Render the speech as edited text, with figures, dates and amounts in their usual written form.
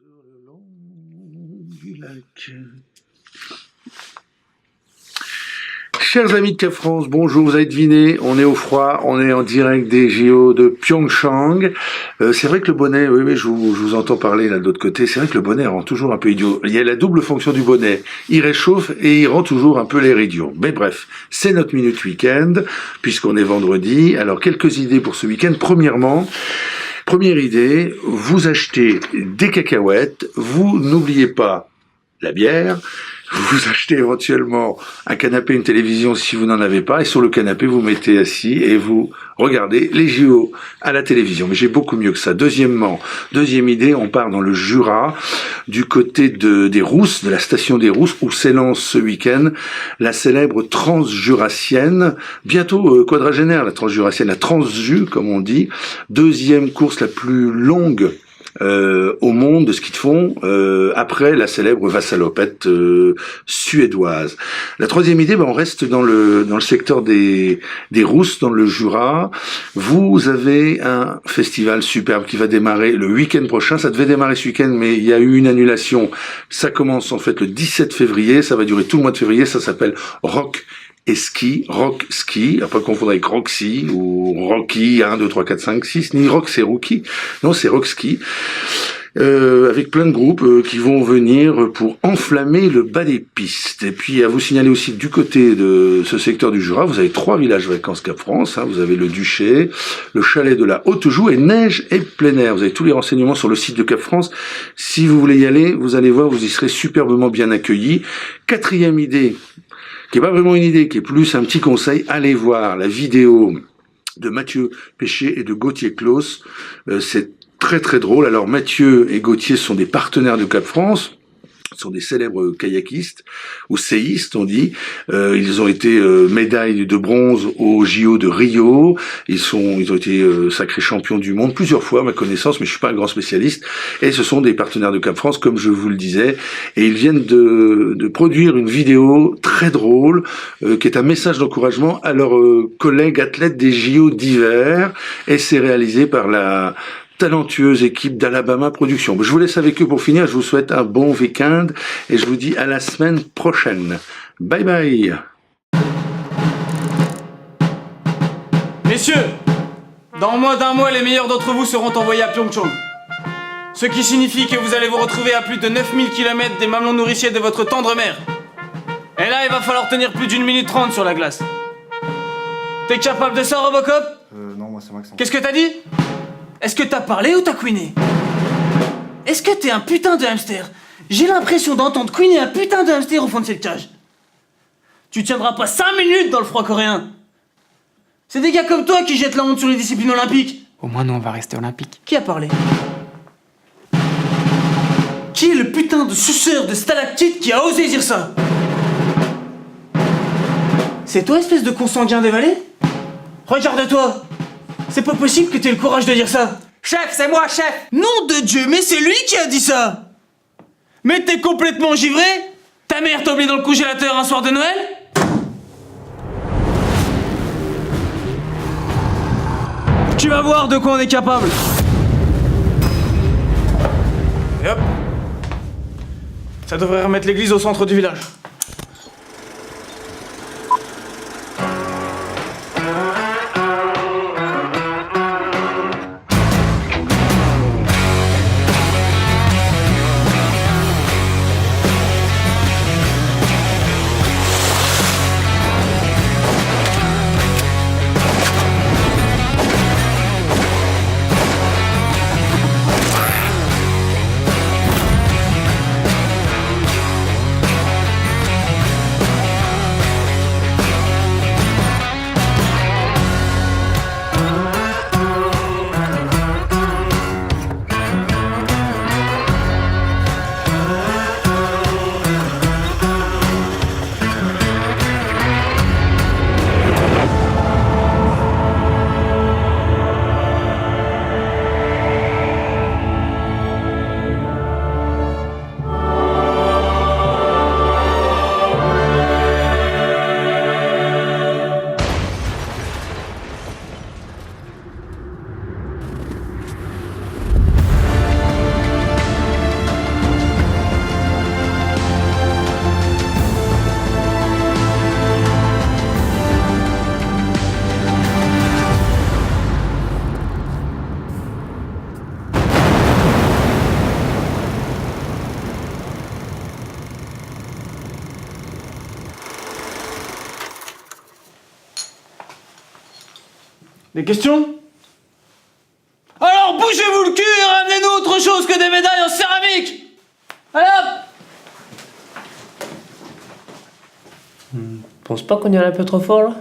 Sur le long du lac. Chers amis de Cap France, bonjour, vous avez deviné, on est au froid, on est en direct des JO de Pyeongchang. C'est vrai que le bonnet, oui, je vous entends parler là de l'autre côté, c'est vrai que le bonnet rend toujours un peu idiot. Il y a la double fonction du bonnet, il réchauffe et il rend toujours un peu l'air idiot. Mais bref, c'est notre minute week-end, puisqu'on est vendredi. Alors quelques idées pour ce week-end. Première idée, vous achetez des cacahuètes, vous n'oubliez pas la bière, vous achetez éventuellement un canapé, une télévision si vous n'en avez pas, et sur le canapé vous mettez assis et vous regardez les JO à la télévision. Mais j'ai beaucoup mieux que ça. Deuxième idée, on part dans le Jura, du côté des Rousses, de la station des Rousses, où s'élance ce week-end la célèbre transjurassienne, bientôt quadragénaire la transjurassienne, la transju comme on dit, deuxième course la plus longue au monde de ski de fond, après la célèbre Vassalopette suédoise. La troisième idée, on reste dans le secteur des Rousses, dans le Jura. Vous avez un festival superbe qui va démarrer le week-end prochain. Ça devait démarrer ce week-end, mais il y a eu une annulation. Ça commence en fait le 17 février, ça va durer tout le mois de février, ça s'appelle Rock Ski, à pas confondre avec Roxy ou Rocky 1, 2, 3, 4, 5, 6, ni Rock c'est Rookie, non c'est Rock Ski, avec plein de groupes qui vont venir pour enflammer le bas des pistes. Et puis à vous signaler aussi du côté de ce secteur du Jura, vous avez 3 villages vacances Cap France, vous avez le Duché, le chalet de la Haute-Joue et neige et plein air. Vous avez tous les renseignements sur le site de Cap France. Si vous voulez y aller, vous allez voir, vous y serez superbement bien accueillis. Quatrième idée, qui est pas vraiment une idée, qui est plus un petit conseil, allez voir la vidéo de Mathieu Péché et de Gauthier Claus. C'est très très drôle. Alors Mathieu et Gauthier sont des partenaires de Cap France, sont des célèbres kayakistes ou séistes on dit. Ils ont été médailles de bronze au JO de Rio. Ils ont été sacrés champions du monde plusieurs fois à ma connaissance, mais je suis pas un grand spécialiste. Et ce sont des partenaires de Cap France, comme je vous le disais. Et ils viennent de produire une vidéo très drôle qui est un message d'encouragement à leurs collègues athlètes des JO d'hiver. Et c'est réalisé par la talentueuse équipe d'Alabama Productions. Je vous laisse avec eux pour finir. Je vous souhaite un bon week-end et je vous dis à la semaine prochaine. Bye bye. Messieurs, dans moins d'un mois, les meilleurs d'entre vous seront envoyés à Pyeongchang. Ce qui signifie que vous allez vous retrouver à plus de 9000 km des mamelons nourriciers de votre tendre mère. Et là, il va falloir tenir plus d'1 minute 30 sur la glace. T'es capable de ça, Robocop ? Non, moi c'est Maxence. Qu'est-ce que t'as dit ? Est-ce que t'as parlé ou t'as couiné ? Est-ce que t'es un putain de hamster ? J'ai l'impression d'entendre couiner un putain de hamster au fond de cette cage. Tu tiendras pas 5 minutes dans le froid coréen. C'est des gars comme toi qui jettent la honte sur les disciplines olympiques. Au moins, nous, on va rester olympique. Qui a parlé ? Qui est le putain de suceur de stalactite qui a osé dire ça ? C'est toi, espèce de consanguin dévalé ? Regarde-toi ! C'est pas possible que t'aies le courage de dire ça. Chef, c'est moi, chef. Nom de Dieu, mais c'est lui qui a dit ça. Mais t'es complètement givré ? Ta mère t'a oublié dans le congélateur un soir de Noël ? Tu vas voir de quoi on est capable. Et hop. Ça devrait remettre l'église au centre du village. Des questions? Alors bougez-vous le cul et ramenez-nous autre chose que des médailles en céramique! Allez hop! Pense pas qu'on y allait un peu trop fort là?